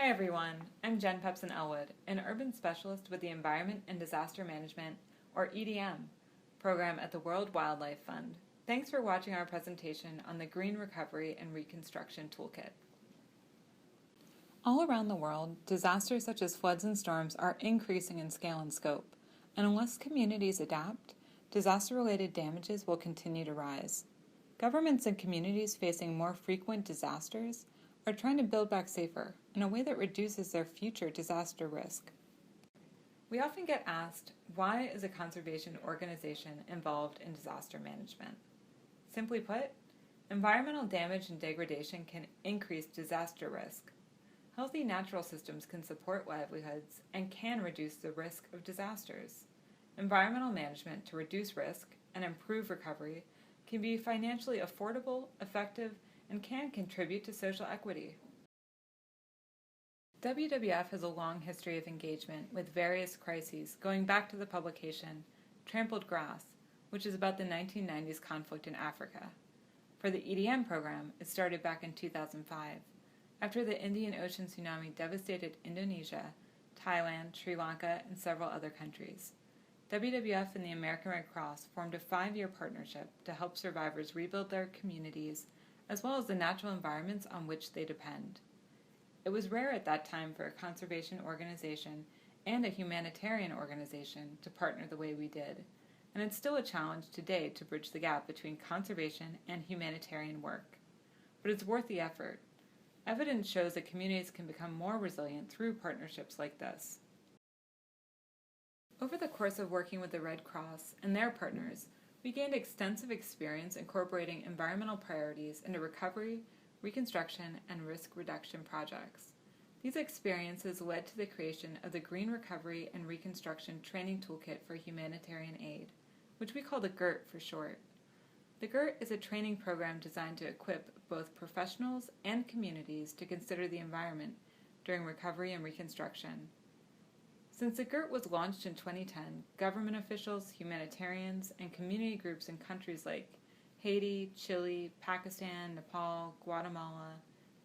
Hi everyone, I'm Jen Pepson-Elwood, an urban specialist with the Environment and Disaster Management, or EDM, program at the World Wildlife Fund. Thanks for watching our presentation on the Green Recovery and Reconstruction Toolkit. All around the world, disasters such as floods and storms are increasing in scale and scope, and unless communities adapt, disaster-related damages will continue to rise. Governments and communities facing more frequent disasters are trying to build back safer in a way that reduces their future disaster risk. We often get asked, why is a conservation organization involved in disaster management? Simply put, environmental damage and degradation can increase disaster risk. Healthy natural systems can support livelihoods and can reduce the risk of disasters. Environmental management to reduce risk and improve recovery can be financially affordable, effective, and can contribute to social equity. WWF has a long history of engagement with various crises going back to the publication Trampled Grass, which is about the 1990s conflict in Africa. For the EDM program, it started back in 2005, after the Indian Ocean tsunami devastated Indonesia, Thailand, Sri Lanka, and several other countries. WWF and the American Red Cross formed a 5-year partnership to help survivors rebuild their communities as well as the natural environments on which they depend. It was rare at that time for a conservation organization and a humanitarian organization to partner the way we did, and it's still a challenge today to bridge the gap between conservation and humanitarian work. But it's worth the effort. Evidence shows that communities can become more resilient through partnerships like this. Over the course of working with the Red Cross and their partners, we gained extensive experience incorporating environmental priorities into recovery, reconstruction, and risk reduction projects. These experiences led to the creation of the Green Recovery and Reconstruction Training Toolkit for Humanitarian Aid, which we call the GRT for short. The GRT is a training program designed to equip both professionals and communities to consider the environment during recovery and reconstruction. Since the GRT was launched in 2010, government officials, humanitarians, and community groups in countries like Haiti, Chile, Pakistan, Nepal, Guatemala,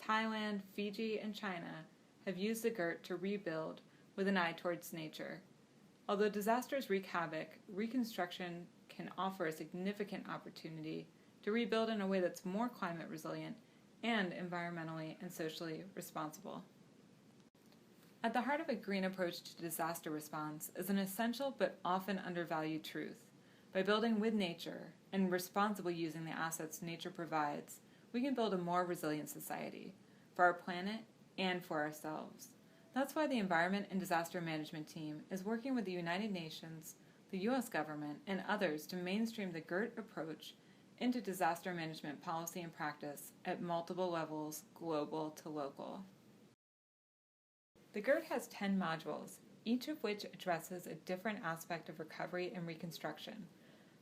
Thailand, Fiji, and China have used the GRT to rebuild with an eye towards nature. Although disasters wreak havoc, reconstruction can offer a significant opportunity to rebuild in a way that's more climate resilient and environmentally and socially responsible. At the heart of a green approach to disaster response is an essential but often undervalued truth. By building with nature and responsibly using the assets nature provides, we can build a more resilient society for our planet and for ourselves. That's why the Environment and Disaster Management team is working with the United Nations, the U.S. government, and others to mainstream the GRT approach into disaster management policy and practice at multiple levels, global to local. The GRT has 10 modules, each of which addresses a different aspect of recovery and reconstruction,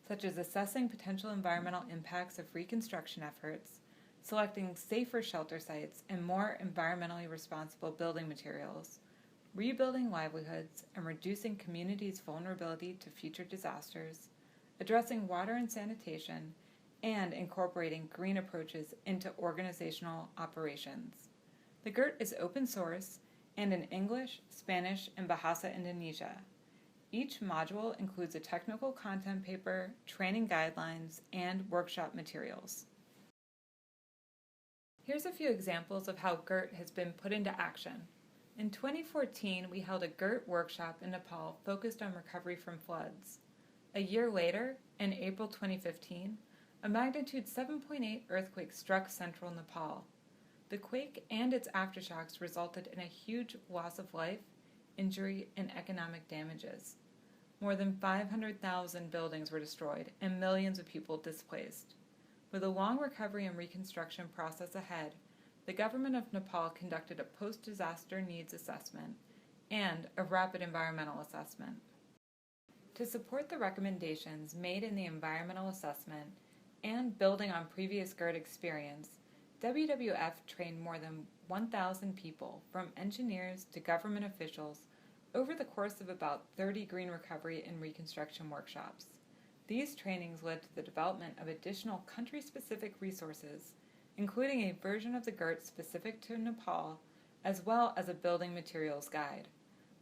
such as assessing potential environmental impacts of reconstruction efforts, selecting safer shelter sites and more environmentally responsible building materials, rebuilding livelihoods and reducing communities' vulnerability to future disasters, addressing water and sanitation, and incorporating green approaches into organizational operations. The GRT is open source and in English, Spanish, and Bahasa Indonesia. Each module includes a technical content paper, training guidelines, and workshop materials. Here's a few examples of how GRT has been put into action. In 2014, we held a GRT workshop in Nepal focused on recovery from floods. A year later, in April 2015, a magnitude 7.8 earthquake struck central Nepal. The quake and its aftershocks resulted in a huge loss of life, injury, and economic damages. More than 500,000 buildings were destroyed and millions of people displaced. With a long recovery and reconstruction process ahead, the government of Nepal conducted a post-disaster needs assessment and a rapid environmental assessment. To support the recommendations made in the environmental assessment and building on previous GRT experience, WWF trained more than 1,000 people, from engineers to government officials, over the course of about 30 green recovery and reconstruction workshops. These trainings led to the development of additional country-specific resources, including a version of the GRT specific to Nepal, as well as a building materials guide.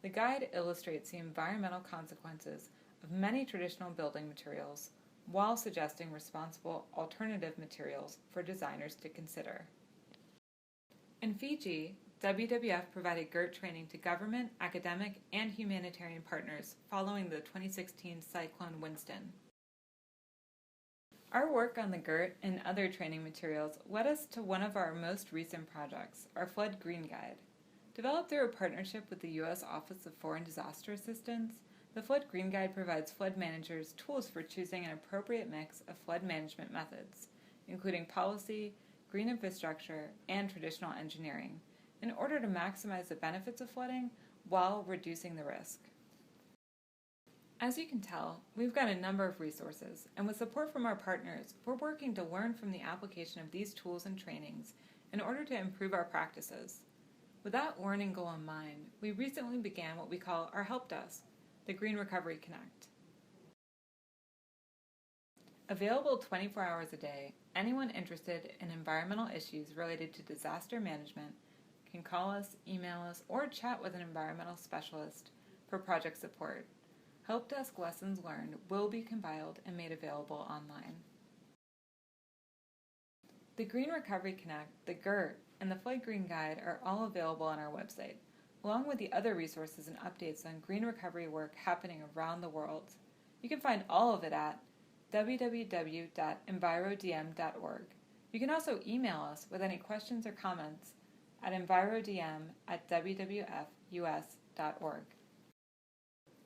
The guide illustrates the environmental consequences of many traditional building materials while suggesting responsible alternative materials for designers to consider. In Fiji, WWF provided GERT training to government, academic, and humanitarian partners following the 2016 Cyclone Winston. Our work on the GERT and other training materials led us to one of our most recent projects, our Flood Green Guide. Developed through a partnership with the U.S. Office of Foreign Disaster Assistance, the Flood Green Guide provides flood managers tools for choosing an appropriate mix of flood management methods, including policy, green infrastructure, and traditional engineering, in order to maximize the benefits of flooding while reducing the risk. As you can tell, we've got a number of resources, and with support from our partners, we're working to learn from the application of these tools and trainings in order to improve our practices. With that learning goal in mind, we recently began what we call our Helpdesk, the Green Recovery Connect. Available 24 hours a day, anyone interested in environmental issues related to disaster management can call us, email us, or chat with an environmental specialist for project support. Helpdesk lessons learned will be compiled and made available online. The Green Recovery Connect, the GERT, and the Flood Green Guide are all available on our website, along with the other resources and updates on green recovery work happening around the world. You can find all of it at www.envirodm.org. You can also email us with any questions or comments at envirodm@wwf.us.org.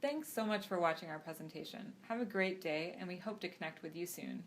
Thanks so much for watching our presentation. Have a great day, and we hope to connect with you soon.